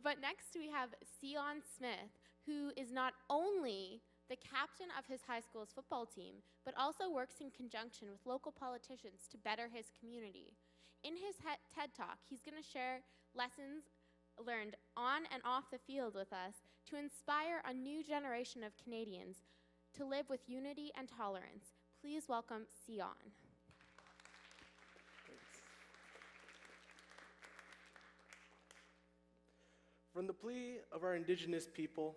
But next we have Seeon Smith, who is not only the captain of his high school's football team, but also works in conjunction with local politicians to better his community. In his TED Talk, he's going to share lessons learned on and off the field with us to inspire a new generation of Canadians to live with unity and tolerance. Please welcome Seeon. From the plea of our Indigenous people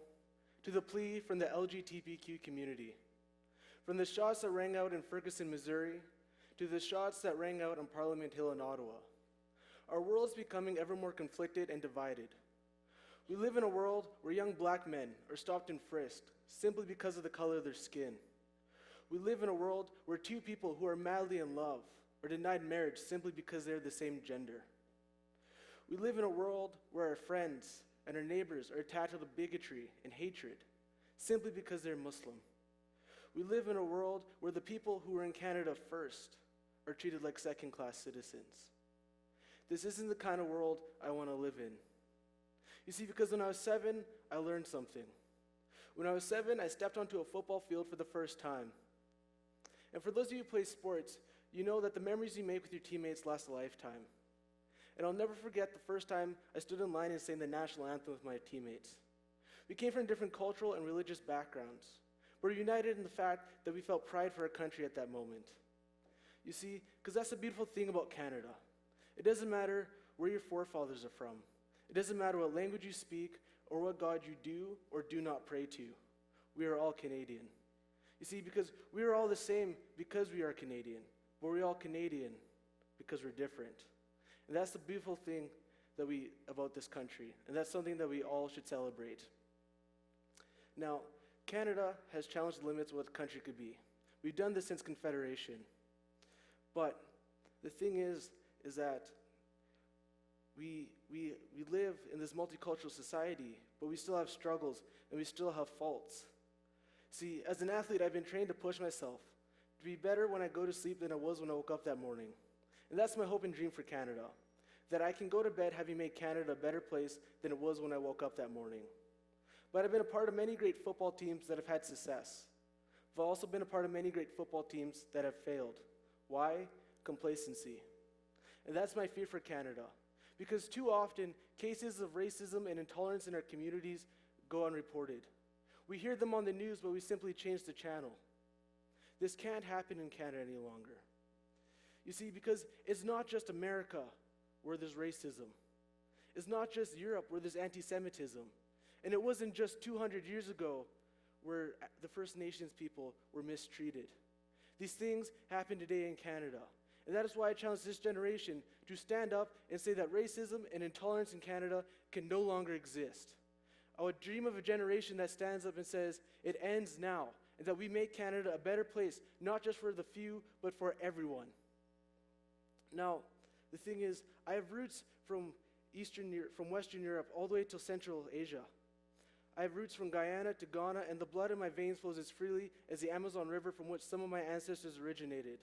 to the plea from the LGBTQ community, from the shots that rang out in Ferguson, Missouri, to the shots that rang out on Parliament Hill in Ottawa, our world is becoming ever more conflicted and divided. We live in a world where young black men are stopped and frisked simply because of the color of their skin. We live in a world where two people who are madly in love are denied marriage simply because they're the same gender. We live in a world where our friends and our neighbors are attacked with bigotry and hatred simply because they're Muslim. We live in a world where the people who were in Canada first are treated like second-class citizens. This isn't the kind of world I want to live in. You see, because when I was 7, I learned something. When I was 7, I stepped onto a football field for the first time. And for those of you who play sports, you know that the memories you make with your teammates last a lifetime. And I'll never forget the first time I stood in line and sang the national anthem with my teammates. We came from different cultural and religious backgrounds, but we're united in the fact that we felt pride for our country at that moment. You see, because that's the beautiful thing about Canada. It doesn't matter where your forefathers are from. It doesn't matter what language you speak or what God you do or do not pray to. We are all Canadian. You see, because we are all the same because we are Canadian, but we're all Canadian because we're different. And that's the beautiful thing about this country, and that's something that we all should celebrate. Now, Canada has challenged the limits of what the country could be. We've done this since Confederation. But the thing is that we live in this multicultural society, but we still have struggles and we still have faults. See, as an athlete, I've been trained to push myself to be better when I go to sleep than I was when I woke up that morning. And that's my hope and dream for Canada, that I can go to bed having made Canada a better place than it was when I woke up that morning. But I've been a part of many great football teams that have had success. I've also been a part of many great football teams that have failed. Why? Complacency. And that's my fear for Canada. Because too often, cases of racism and intolerance in our communities go unreported. We hear them on the news, but we simply change the channel. This can't happen in Canada any longer. You see, because it's not just America where there's racism. It's not just Europe where there's anti-Semitism. And it wasn't just 200 years ago where the First Nations people were mistreated. These things happen today in Canada. And that is why I challenge this generation to stand up and say that racism and intolerance in Canada can no longer exist. I would dream of a generation that stands up and says, it ends now, and that we make Canada a better place, not just for the few, but for everyone. Now, the thing is, I have roots from Western Europe all the way to Central Asia. I have roots from Guyana to Ghana, and the blood in my veins flows as freely as the Amazon River from which some of my ancestors originated.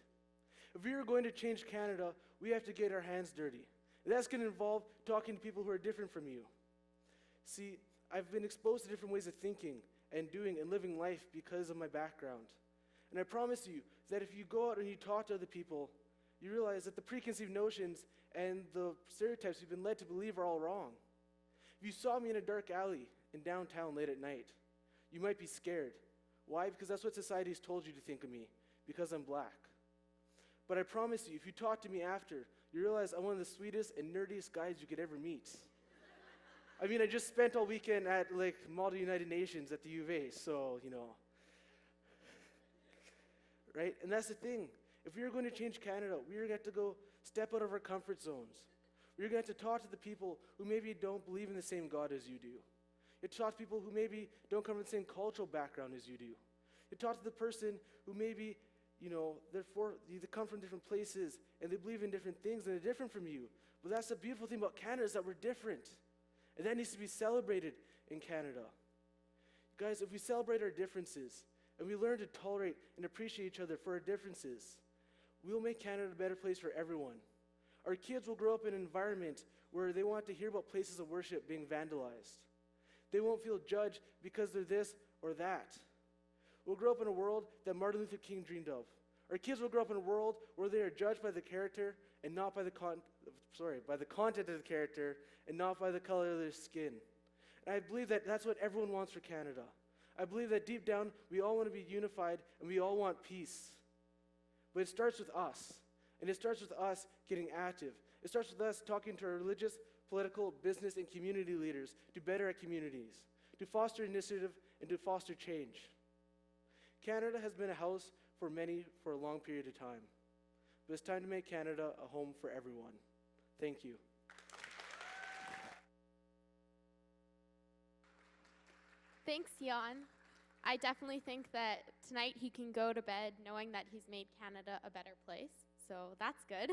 If we are going to change Canada, we have to get our hands dirty. And that's going to involve talking to people who are different from you. See, I've been exposed to different ways of thinking and doing and living life because of my background. And I promise you that if you go out and you talk to other people, you realize that the preconceived notions and the stereotypes you've been led to believe are all wrong. If you saw me in a dark alley in downtown late at night, you might be scared. Why? Because that's what society has told you to think of me, because I'm black. But I promise you, if you talk to me after, you realize I'm one of the sweetest and nerdiest guys you could ever meet. I mean, I just spent all weekend at Model United Nations at the U of A, so, right? And that's the thing. If we are going to change Canada, we are going to have to go step out of our comfort zones. We're going to have to talk to the people who maybe don't believe in the same God as you do. You have to talk to people who maybe don't come from the same cultural background as you do. You talk to the person who maybe they come from different places and they believe in different things and they're different from you. But that's the beautiful thing about Canada, is that we're different. And that needs to be celebrated in Canada. Guys, if we celebrate our differences and we learn to tolerate and appreciate each other for our differences, we'll make Canada a better place for everyone. Our kids will grow up in an environment where they want to hear about places of worship being vandalized. They won't feel judged because they're this or that. We'll grow up in a world that Martin Luther King dreamed of. Our kids will grow up in a world where they are judged by the character and not by the by the content of the character and not by the color of their skin. And I believe that that's what everyone wants for Canada. I believe that deep down we all want to be unified and we all want peace. But it starts with us. And it starts with us getting active. It starts with us talking to our religious, political, business, and community leaders to better our communities, to foster initiative, and to foster change. Canada has been a house for many for a long period of time. But it's time to make Canada a home for everyone. Thank you. Thanks, Seeon. I definitely think that tonight he can go to bed knowing that he's made Canada a better place. So that's good.